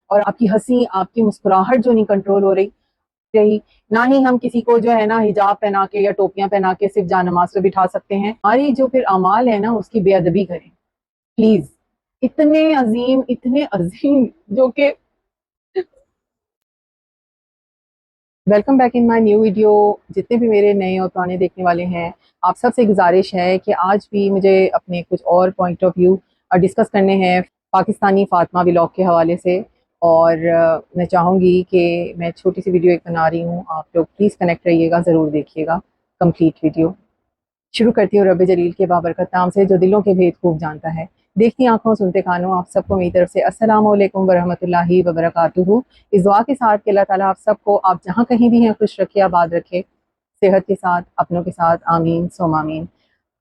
और आपकी हंसी, आपकी मुस्कुराहट जो नहीं कंट्रोल हो रही, ना ही हम किसी को जो है ना हिजाब पहना के या टोपियां पहना के सिर्फ जानमाज पे बिठा सकते हैं। हमारी जो फिर अमाल है ना उसकी बेअदबी करें प्लीज। इतने अजीम जो कि welcome back in my new video. जितने भी मेरे नए और पुराने देखने वाले हैं, आप सबसे गुजारिश है कि आज भी मुझे अपने कुछ और पॉइंट ऑफ व्यू डिस्कस करने हैं पाकिस्तानी फातिमा व्लॉग के हवाले से। और मैं चाहूँगी कि मैं छोटी सी वीडियो एक बना रही हूँ, आप लोग प्लीज़ कनेक्ट रहिएगा, ज़रूर देखिएगा कंप्लीट वीडियो। शुरू करती हूँ रब जलील के बाबरकत नाम से जो दिलों के भेद खूब जानता है। देखती आंखों सुनते कानों, आप सबको मेरी तरफ से अस्सलाम वालेकुम वरहमतुल्लाहि वबरकातुहू। इस दुआ के साथ कि अल्लाह ताला आप सबको, आप जहाँ कहीं भी हैं, खुश रखे, आबाद रखे, सेहत के साथ, अपनों के साथ, आमीन सोम आमीन।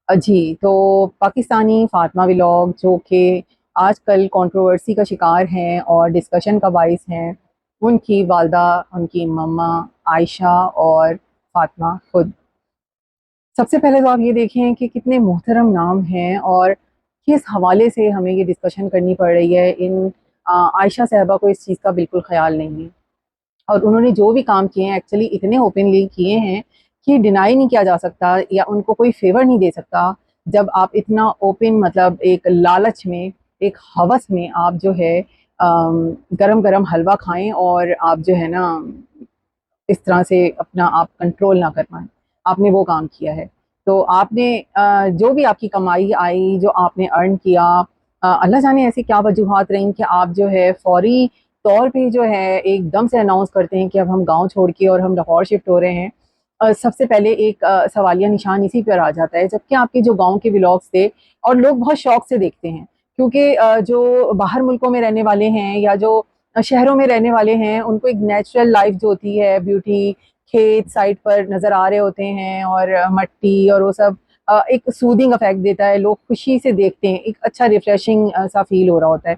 जी, तो पाकिस्तानी फातिमा व्लॉग जो कि आजकल कंट्रोवर्सी का शिकार हैं और डिस्कशन का बाइस हैं, उनकी वालदा, उनकी मम्मा आयशा और फातिमा खुद। सबसे पहले तो आप ये देखें कि कितने मोहतरम नाम हैं और किस हवाले से हमें ये डिस्कशन करनी पड़ रही है। इन आयशा साहबा को इस चीज़ का बिल्कुल ख्याल नहीं है और उन्होंने जो भी काम किए हैं एक्चुअली इतने ओपनली किए हैं कि डिनाई नहीं किया जा सकता या उनको कोई फेवर नहीं दे सकता। जब आप इतना ओपन, मतलब एक लालच में, एक हवस में आप जो है गरम गरम हलवा खाएं और आप जो है ना इस तरह से अपना आप कंट्रोल ना कर पाएँ, आपने वो काम किया है। तो आपने जो भी आपकी कमाई आई, जो आपने अर्न किया, अल्लाह जाने ऐसी क्या वजूहात रहीं कि आप जो है फ़ौरी तौर पे जो है एकदम से अनाउंस करते हैं कि अब हम गाँव छोड़ के और हम लाहौर शिफ्ट हो रहे हैं। सबसे पहले एक सवालिया निशान इसी पर आ जाता है, जबकि आपके जो गाँव के व्लॉग्स थे और लोग बहुत शौक से देखते हैं, क्योंकि जो बाहर मुल्कों में रहने वाले हैं या जो शहरों में रहने वाले हैं, उनको एक नेचुरल लाइफ जो होती है, ब्यूटी, खेत साइड पर नज़र आ रहे होते हैं और मट्टी और वो सब एक सूदिंग इफेक्ट देता है, लोग खुशी से देखते हैं, एक अच्छा रिफ्रेशिंग सा फील हो रहा होता है।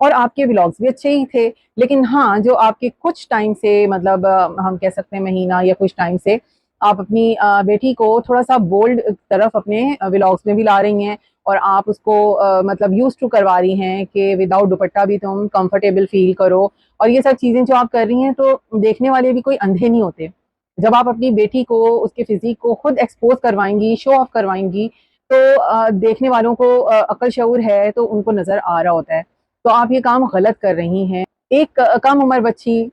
और आपके व्लॉग्स भी अच्छे ही थे, लेकिन हाँ, जो आपके कुछ टाइम से, मतलब हम कह सकते हैं महीना या कुछ टाइम से, आप अपनी बेटी को थोड़ा सा बोल्ड तरफ अपने व्लॉग्स में भी ला रही हैं और आप उसको मतलब यूज टू करवा रही हैं कि विदाउट दुपट्टा भी तुम कंफर्टेबल फील करो। और ये सब चीज़ें जो आप कर रही हैं, तो देखने वाले भी कोई अंधे नहीं होते। जब आप अपनी बेटी को, उसके फिजिक को खुद एक्सपोज करवाएंगी, शो ऑफ करवाएंगी, तो देखने वालों को अक्ल शऊर है तो उनको नज़र आ रहा होता है। तो आप ये काम गलत कर रही हैं। एक कम उम्र बच्ची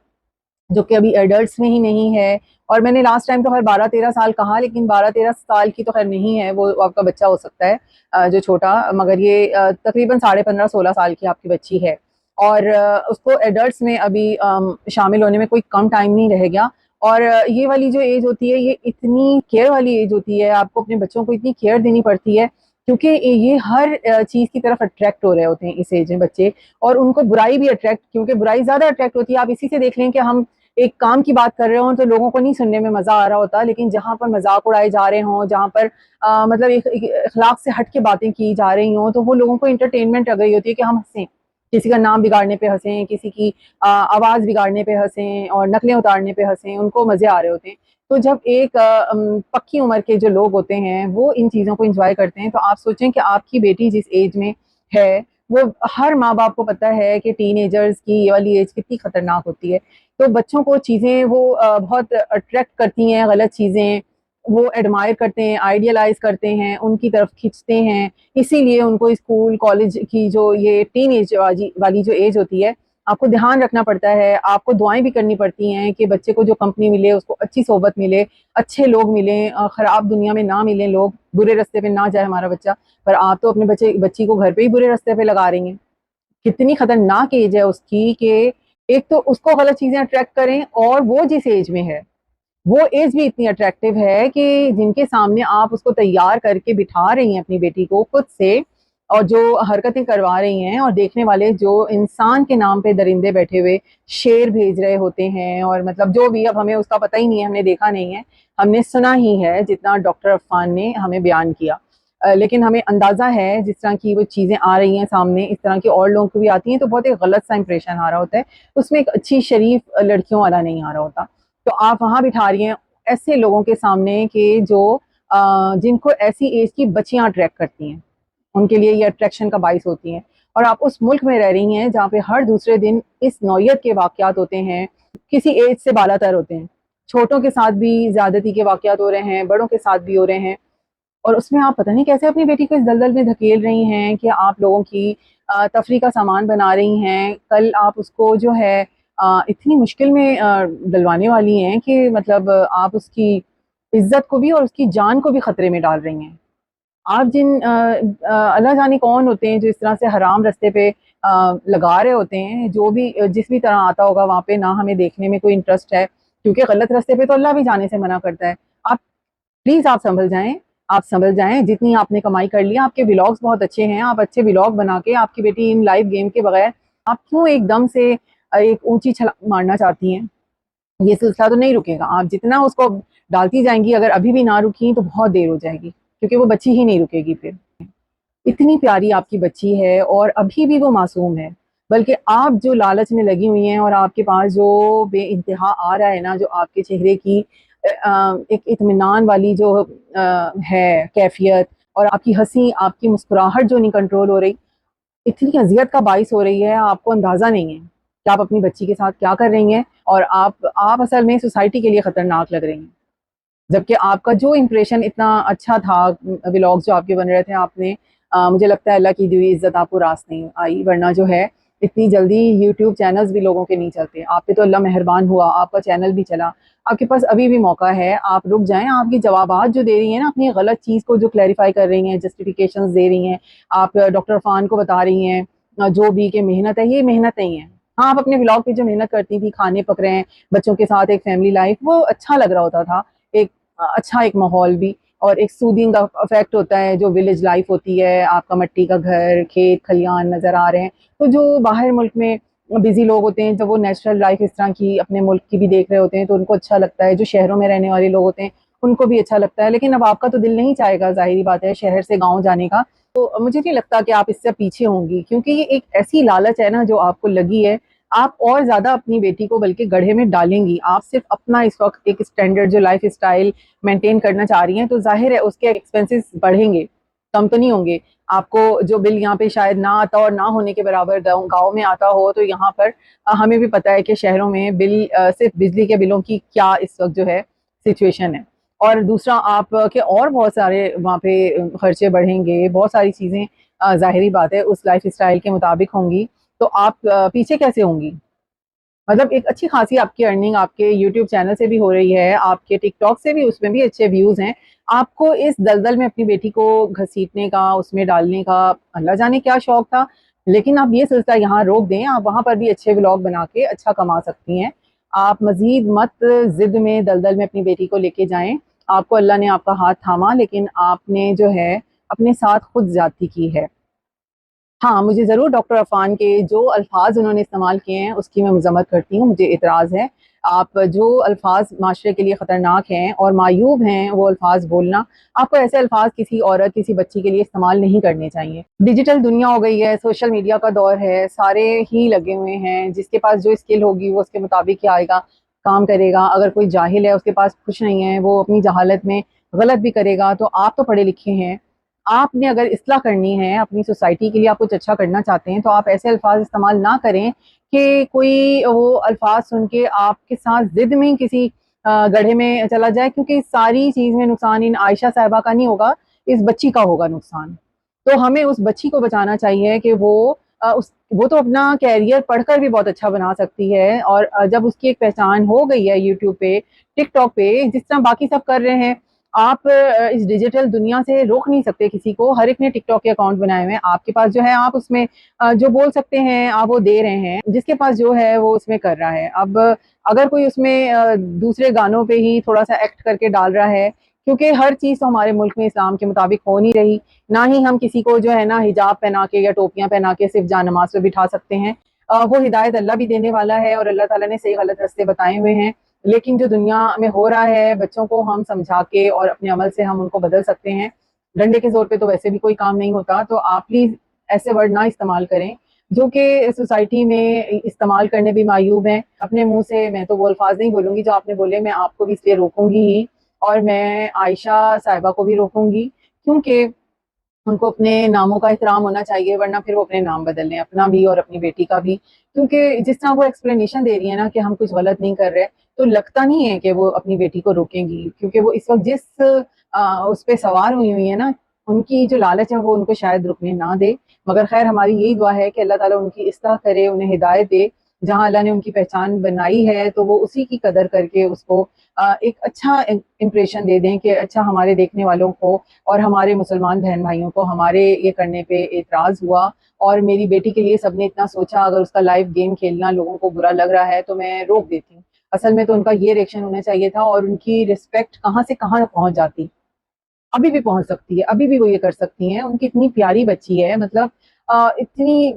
जो कि अभी एडल्ट्स में ही नहीं है, और मैंने लास्ट टाइम तो खैर 12-13 साल कहा, लेकिन 12-13 साल की तो खैर नहीं है, वो आपका बच्चा हो सकता है जो छोटा, मगर ये तकरीबन 15.5-16 साल की आपकी बच्ची है और उसको एडल्ट्स में अभी शामिल होने में कोई कम टाइम नहीं रह गया। और ये वाली जो एज होती है, ये इतनी केयर वाली एज होती है, आपको अपने बच्चों को इतनी केयर देनी पड़ती है, क्योंकि ये हर चीज़ की तरफ अट्रैक्ट हो रहे होते हैं इस एज में बच्चे। और उनको बुराई भी अट्रैक्ट, क्योंकि बुराई ज़्यादा अट्रैक्ट होती है। आप इसी से देख लें कि हम एक काम की बात कर रहे हों तो लोगों को नहीं सुनने में मज़ा आ रहा होता, लेकिन जहाँ पर मजाक उड़ाए जा रहे हों, जहाँ पर मतलब एक अखलाक से हट के बातें की जा रही हों, तो वो लोगों को इंटरटेनमेंट लग रही होती है कि हम हंसें, किसी का नाम बिगाड़ने पे हंसें, किसी की आवाज़ बिगाड़ने पे हंसें और नकलें उतारने पे हंसें, उनको मज़े आ रहे होते हैं। तो जब एक पक्की उम्र के जो लोग होते हैं वो इन चीज़ों को इंजॉय करते हैं, तो आप सोचें कि आपकी बेटी जिस एज में है, वो हर माँ बाप को पता है कि टीनेजर्स की ये वाली एज कितनी खतरनाक होती है। तो बच्चों को चीज़ें वो बहुत अट्रैक्ट करती हैं, गलत चीज़ें वो एडमायर करते हैं, आइडियलाइज करते हैं, उनकी तरफ खींचते हैं। इसीलिए उनको स्कूल कॉलेज की जो ये टीन एज वाली जो एज होती है, आपको ध्यान रखना पड़ता है, आपको दुआएं भी करनी पड़ती हैं कि बच्चे को जो कंपनी मिले, उसको अच्छी सोहबत मिले, अच्छे लोग मिलें, ख़राब दुनिया में ना मिलें लोग, बुरे रास्ते पे ना जाए हमारा बच्चा। पर आप तो अपने बच्ची को घर पे ही बुरे रास्ते पे लगा रही हैं। कितनी खतरनाक एज है उसकी कि एक तो उसको गलत चीज़ें अट्रैक्ट करें, और वो जिस एज में है, वो एज भी इतनी अट्रैक्टिव है कि जिनके सामने आप उसको तैयार करके बिठा रही हैं अपनी बेटी को खुद से, और जो हरकतें करवा रही हैं, और देखने वाले जो इंसान के नाम पे दरिंदे बैठे हुए शेर भेज रहे होते हैं, और मतलब जो भी, अब हमें उसका पता ही नहीं है, हमने देखा नहीं है, हमने सुना ही है जितना डॉक्टर अफ़ान ने हमें बयान किया। लेकिन हमें अंदाज़ा है जिस तरह की वो चीज़ें आ रही हैं सामने, इस तरह की और लोगों को भी आती हैं, तो बहुत एक गलत सा इंप्रेशन आ रहा होता है, उसमें एक अच्छी शरीफ लड़कियों वाला नहीं आ रहा होता। तो आप वहाँ बिठा रही हैं ऐसे लोगों के सामने कि जो जिनको ऐसी एज की बच्चियाँ अट्रैक्ट करती हैं, उनके लिए ये अट्रैक्शन का बाइस होती हैं। और आप उस मुल्क में रह रही हैं जहाँ पे हर दूसरे दिन इस नौयत के वाक़यात होते हैं, किसी एज से बालातर होते हैं। छोटों के साथ भी ज़्यादती के वाक़यात हो रहे हैं, बड़ों के साथ भी हो रहे हैं, और उसमें आप पता नहीं कैसे अपनी बेटी को इस दलदल में धकेल रही हैं कि आप लोगों की तफरी का सामान बना रही हैं। कल आप उसको जो है इतनी मुश्किल में डलवाने वाली हैं कि मतलब आप उसकी इज़्ज़त को भी और उसकी जान को भी खतरे में डाल रही हैं। आप जिन अल्लाह जाने कौन होते हैं जो इस तरह से हराम रास्ते पे लगा रहे होते हैं, जो भी जिस भी तरह आता होगा वहाँ पे, ना हमें देखने में कोई इंटरेस्ट है, क्योंकि गलत रास्ते पे तो अल्लाह भी जाने से मना करता है। आप प्लीज़ आप संभल जाएँ, आप संभल जाएँ, जितनी आपने कमाई कर ली, आपके व्लॉग्स बहुत अच्छे हैं, आप अच्छे व्लॉग बना के आपकी बेटी इन लाइव गेम के बगैर आप क्यों एकदम से एक ऊँची छलांग मारना चाहती हैं? ये सिलसिला तो नहीं रुकेगा। आप जितना उसको डालती जाएँगी, अगर अभी भी ना रुकी तो बहुत देर हो जाएगी, क्योंकि वो बच्ची ही नहीं रुकेगी फिर। इतनी प्यारी आपकी बच्ची है और अभी भी वो मासूम है, बल्कि आप जो लालच में लगी हुई हैं और आपके पास जो बेइंतहा आ रहा है ना, जो आपके चेहरे की एक इत्मीनान वाली जो है कैफियत, और आपकी हंसी, आपकी मुस्कुराहट जो नहीं कंट्रोल हो रही, इतनी अजियत का बाइस हो रही है, आपको अंदाजा नहीं है कि आप अपनी बच्ची के साथ क्या कर रही हैं, और आप असल में सोसाइटी के लिए खतरनाक लग रही हैं। जबकि आपका जो इम्प्रेशन इतना अच्छा था, व्लॉग्स जो आपके बन रहे थे, आपने मुझे लगता है अल्लाह की दी हुई इज़्ज़त आपको रास नहीं आई, वरना जो है इतनी जल्दी यूट्यूब चैनल्स भी लोगों के नहीं चलते। आप पे तो अल्लाह मेहरबान हुआ, आपका चैनल भी चला। आपके पास अभी भी मौका है, आप रुक जाएँ, आपकी जवाबात जो दे रही हैं ना, अपनी गलत चीज़ को जो क्लैरिफ़ाई कर रही हैं, जस्टिफ़िकेशंस दे रही हैं, आप डॉक्टर अफ़ान को बता रही हैं जो भी कि मेहनत है, ये मेहनत नहीं है। हाँ, आप अपने व्लॉग पे जो मेहनत करती थी, खाने पक रहे हैं, बच्चों के साथ एक फैमिली लाइफ़, वो अच्छा लग रहा होता था। एक अच्छा एक माहौल भी, और एक सूदिंग इफेक्ट होता है, जो विलेज लाइफ होती है, आपका मिट्टी का घर, खेत खलियान नज़र आ रहे हैं। तो जो बाहर मुल्क में बिजी लोग होते हैं, जब वो नेचुरल लाइफ इस तरह की अपने मुल्क की भी देख रहे होते हैं, तो उनको अच्छा लगता है। जो शहरों में रहने वाले लोग होते हैं, उनको भी अच्छा लगता है। लेकिन अब आपका तो दिल नहीं चाहेगा, ज़ाहिर बात है, शहर से गाँव जाने का। तो मुझे नहीं लगता कि आप इससे पीछे होंगी, क्योंकि ये एक ऐसी लालच है ना जो आपको लगी है। आप और ज़्यादा अपनी बेटी को बल्कि गड्ढे में डालेंगी। आप सिर्फ़ अपना इस वक़्त एक स्टैंडर्ड जो लाइफ़ स्टाइल मेंटेन करना चाह रही हैं, तो ज़ाहिर है उसके एक्सपेंसेस बढ़ेंगे, कम तो नहीं होंगे। आपको जो बिल यहाँ पे शायद ना आता और ना होने के बराबर गाँव गाँव में आता हो, तो यहाँ पर हमें भी पता है कि शहरों में बिल सिर्फ़ बिजली के बिलों की क्या इस वक़्त जो है सिचुएशन है। और दूसरा आप के और बहुत सारे वहाँ पे खर्चे बढ़ेंगे, बहुत सारी चीज़ें ज़ाहिर-सी बात है उस लाइफ़ स्टाइल के मुताबिक होंगी, तो आप पीछे कैसे होंगी? मतलब एक अच्छी खासी आपकी अर्निंग आपके यूट्यूब चैनल से भी हो रही है, आपके टिकटॉक से भी, उसमें भी अच्छे व्यूज़ हैं। आपको इस दलदल में अपनी बेटी को घसीटने का, उसमें डालने का अल्लाह जाने क्या शौक था। लेकिन आप ये सिलसिला यहाँ रोक दें, आप वहाँ पर भी अच्छे व्लॉग बना के अच्छा कमा सकती हैं। आप मज़ीद मत ज़िद में, दलदल में अपनी बेटी को लेके जाएँ। आपको अल्लाह ने आपका हाथ थामा, लेकिन आपने जो है अपने साथ खुद ज़्यादती की है। हाँ, मुझे ज़रूर डॉक्टर अफ़ान के जो अल्फ़ाज़ उन्होंने इस्तेमाल किए हैं, उसकी मैं मज़म्मत करती हूँ, मुझे एतराज़ है। आप जो अल्फ़ाज़ माशरे के लिए ख़तरनाक हैं और मायूब हैं, वो अल्फ़ाज़ बोलना, आपको ऐसे अल्फ़ाज़ किसी औरत, किसी बच्ची के लिए इस्तेमाल नहीं करने चाहिए। डिजिटल दुनिया हो गई है, सोशल मीडिया का दौर है, सारे ही लगे हुए हैं, जिसके पास जो स्किल होगी, वो उसके मुताबिक ही आएगा, काम करेगा। अगर कोई जाहिल है, उसके पास कुछ नहीं है, वो अपनी जहालत में गलत भी करेगा, तो आप तो पढ़े लिखे हैं, आपने अगर इस्लाह करनी है अपनी सोसाइटी के लिए, आप कुछ अच्छा करना चाहते हैं, तो आप ऐसे अल्फाज इस्तेमाल ना करें कि कोई वो अल्फाज सुन के आपके साथ जिद में किसी गड्ढे में चला जाए, क्योंकि इस सारी चीज़ में नुकसान इन आयशा साहिबा का नहीं होगा, इस बच्ची का होगा नुकसान। तो हमें उस बच्ची को बचाना चाहिए कि वो तो अपना कैरियर पढ़कर भी बहुत अच्छा बना सकती है, और जब उसकी एक पहचान हो गई है यूट्यूब पे, टिकटॉक पे, जिस तरह बाकी सब कर रहे हैं, आप इस डिजिटल दुनिया से रोक नहीं सकते किसी को। हर एक ने टिकटॉक के अकाउंट बनाए हुए हैं, आपके पास जो है आप उसमें जो बोल सकते हैं आप वो दे रहे हैं, जिसके पास जो है वो उसमें कर रहा है। अब अगर कोई उसमें दूसरे गानों पे ही थोड़ा-सा एक्ट करके डाल रहा है, क्योंकि हर चीज़ तो हमारे मुल्क में इस्लाम के मुताबिक हो नहीं रही, ना ही हम किसी को जो है ना हिजाब पहना के या टोपियाँ पहना के सिर्फ़ जानमाज़ पे बिठा सकते हैं। वो हिदायत अल्लाह भी देने वाला है और अल्लाह ताला ने सही गलत रास्ते बताए हुए हैं। लेकिन जो दुनिया में हो रहा है, बच्चों को हम समझा के और अपने अमल से हम उनको बदल सकते हैं। डंडे के ज़ोर पे तो वैसे भी कोई काम नहीं होता, तो आप प्लीज़ ऐसे वर्ड ना इस्तेमाल करें, जो कि सोसाइटी में इस्तेमाल करने भी मायूब हैं। अपने मुँह से मैं तो वो अल्फ़ाज़ नहीं बोलूँगी जो आपने बोले, मैं आपको भी इसलिए रोकूँगी ही, और मैं आयशा साहिबा को भी रोकूँगी, क्योंकि उनको अपने नामों का एहतराम होना चाहिए, वरना फिर वो अपने नाम बदल लें, अपना भी और अपनी बेटी का भी। क्योंकि जिस तरह वो एक्सप्लेनेशन दे रही है ना कि हम कुछ गलत नहीं कर रहे, तो लगता नहीं है कि वो अपनी बेटी को रोकेंगी, क्योंकि वो इस वक्त जिस उस पे सवार हुई है ना, उनकी जो लालच है वो उनको शायद रुकने ना दे। मगर खैर, हमारी यही दुआ है कि अल्लाह ताला उनकी इस्लाह करे, उन्हें हिदायत दे। जहाँ अल्लाह ने उनकी पहचान बनाई है तो वो उसी की कदर करके उसको एक अच्छा इम्प्रेशन दे दें कि अच्छा, हमारे देखने वालों को और हमारे मुसलमान बहन भाइयों को हमारे ये करने पे एतराज़ हुआ, और मेरी बेटी के लिए सबने इतना सोचा, अगर उसका लाइव गेम खेलना लोगों को बुरा लग रहा है तो मैं रोक देती हूँ। असल में तो उनका ये रिएक्शन होना चाहिए था, और उनकी रिस्पेक्ट कहाँ से कहाँ पहुंच जाती। अभी भी पहुंच सकती है, अभी भी वो ये कर सकती हैं। उनकी इतनी प्यारी बच्ची है, मतलब इतनी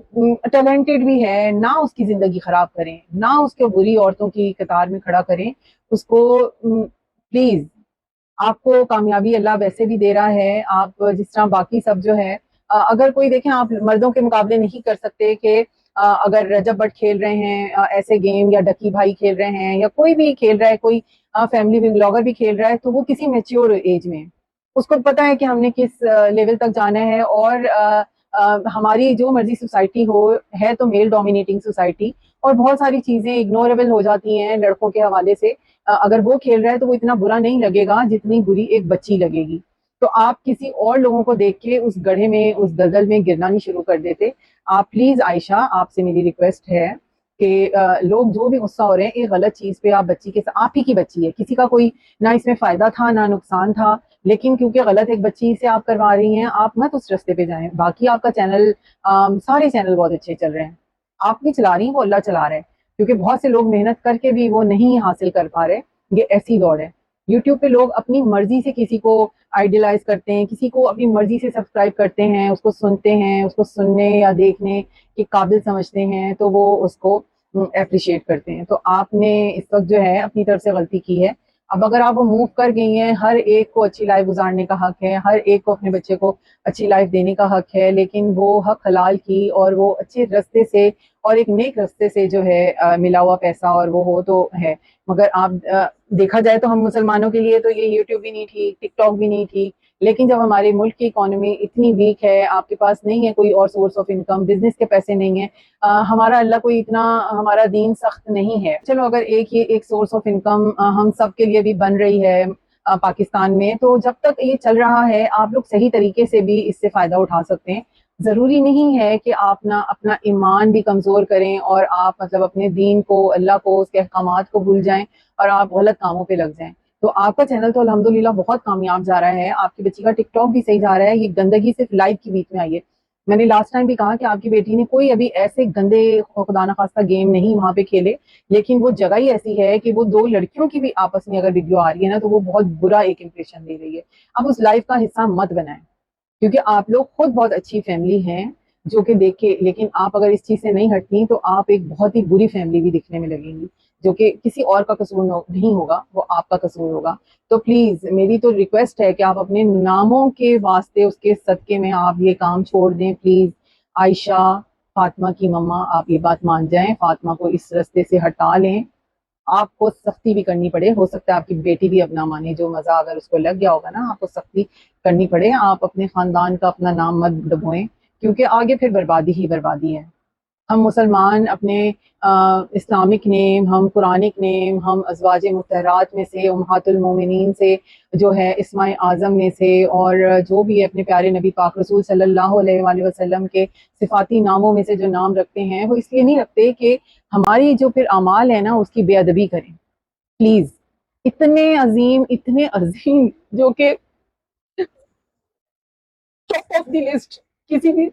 टैलेंटेड भी है ना, उसकी जिंदगी खराब करें ना, उसके बुरी औरतों की कतार में खड़ा करें उसको। प्लीज, आपको कामयाबी अल्लाह वैसे भी दे रहा है। आप जिस तरह बाकी सब जो है, अगर कोई देखें, आप मर्दों के मुकाबले नहीं कर सकते कि अगर रजब भट्ट खेल रहे हैं ऐसे गेम, या डकी भाई खेल रहे हैं, या कोई भी खेल रहा है, कोई फैमिली ब्लॉगर भी खेल रहा है, तो वो किसी मेच्योर एज में है। उसको पता है कि हमने किस लेवल तक जाना है, और हमारी जो मर्जी सोसाइटी हो, है तो मेल डोमिनेटिंग सोसाइटी, और बहुत सारी चीजें इग्नोरेबल हो जाती हैं लड़कों के हवाले से। अगर वो खेल रहा है तो वो इतना बुरा नहीं लगेगा जितनी बुरी एक बच्ची लगेगी। तो आप किसी और लोगों को देख के उस गड्ढे में, उस दलदल में गिरना नहीं शुरू कर देते। आप प्लीज आयशा, आपसे मेरी रिक्वेस्ट है कि लोग जो भी गुस्सा हो रहे हैं एक गलत चीज पे, आप बच्ची के साथ, आप ही की बच्ची है, किसी का कोई ना इसमें फायदा था ना नुकसान था, लेकिन क्योंकि गलत एक बच्ची से आप करवा रही हैं, आप मत उस रास्ते पे जाएं। बाकी आपका चैनल, सारे चैनल बहुत अच्छे चल रहे हैं, आप नहीं चला रही, वो अल्लाह चला रहे हैं। क्योंकि बहुत से लोग मेहनत करके भी वो नहीं हासिल कर पा रहे। ये ऐसी दौड़ है। यूट्यूब पे लोग अपनी मर्जी से किसी को आइडियलाइज करते हैं, किसी को अपनी मर्जी से सब्सक्राइब करते हैं, उसको सुनते हैं, उसको सुनने या देखने के काबिल समझते हैं, तो वो उसको अप्रिशिएट करते हैं। तो आपने इस वक्त जो है अपनी तरफ से गलती की है। अब अगर आप वो मूव कर गई हैं, हर एक को अच्छी लाइफ गुजारने का हक है, हर एक को अपने बच्चे को अच्छी लाइफ देने का हक है, लेकिन वो हक हलाल की और वो अच्छे रास्ते से और एक नेक रास्ते से जो है मिला हुआ पैसा, और वो हो तो है। मगर आप देखा जाए तो हम मुसलमानों के लिए तो ये यूट्यूब भी नहीं ठीक, टिकटॉक भी नहीं ठीक। लेकिन जब हमारे मुल्क की इकोनॉमी इतनी वीक है, आपके पास नहीं है कोई और सोर्स ऑफ इनकम, बिजनेस के पैसे नहीं है, हमारा अल्लाह कोई इतना, हमारा दीन सख्त नहीं है। चलो, अगर एक ये एक सोर्स ऑफ इनकम हम सब के लिए भी बन रही है पाकिस्तान में, तो जब तक ये चल रहा है आप लोग सही तरीके से भी इससे फायदा उठा सकते हैं। जरूरी नहीं है कि आप ना अपना ईमान भी कमजोर करें, और आप मतलब अपने दीन को, अल्लाह को, उसके अहकामात को भूल जाएं और आप गलत कामों पे लग जाएं। तो आपका चैनल तो अल्हम्दुलिल्लाह बहुत कामयाब जा रहा है, आपकी बच्ची का टिकटॉक भी सही जा रहा है, ये गंदगी सिर्फ लाइव के बीच में आई है। मैंने लास्ट टाइम भी कहा कि आपकी बेटी ने कोई अभी ऐसे गंदे, खुदा ना खास्ता गेम नहीं वहां पे खेले, लेकिन वो जगह ही ऐसी है कि वो दो लड़कियों की भी आपस में अगर वीडियो आ रही है ना, तो वो बहुत बुरा एक इंप्रेशन दे रही है। अब उस लाइव का हिस्सा मत बनाएं, क्योंकि आप लोग खुद बहुत अच्छी फैमिली हैं जो कि देख के, लेकिन आप अगर इस चीज से नहीं हटती तो आप एक बहुत ही बुरी फैमिली भी दिखने में लगेंगी, जो कि किसी और का कसूर नहीं होगा, वो आपका कसूर होगा। तो प्लीज मेरी तो रिक्वेस्ट है कि आप अपने नामों के वास्ते, उसके सदके में आप ये काम छोड़ दें प्लीज। आयशा, फातिमा की मम्मा, आप ये बात मान जाएं, फातिमा को इस रास्ते से हटा लें। आपको सख्ती भी करनी पड़े, हो सकता है आपकी बेटी भी अब ना माने, जो मजा अगर उसको लग गया होगा ना, आपको सख्ती करनी पड़े। आप अपने खानदान का अपना नाम मत डबोएं, क्योंकि आगे फिर बर्बादी ही बर्बादी है। हम मुसलमान अपने इस्लामिक नेम, हम कुरानिक नेम, हम अज़वाज मुतहरात में से, उम्महातुल मोमिनीन से, जो है इस्माए आज़म में से, और जो भी अपने प्यारे नबी पाक रसूल सल्लल्लाहु अलैहि वसल्लम के सिफाती नामों में से जो नाम रखते हैं, वो इसलिए नहीं रखते कि हमारी जो फिर अमाल है ना उसकी बेअदबी करें। प्लीज, इतने अजीम, जो कि टॉप ऑफ द लिस्ट, किसी भी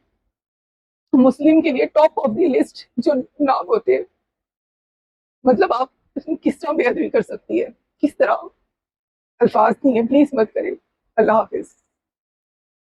मुस्लिम के लिए टॉप ऑफ द लिस्ट जो नाम होते हैं, मतलब आप किस तरह बेअदबी कर सकती है, किस तरह, अल्फाज नहीं है, प्लीज मत करें। अल्लाह हाफिज।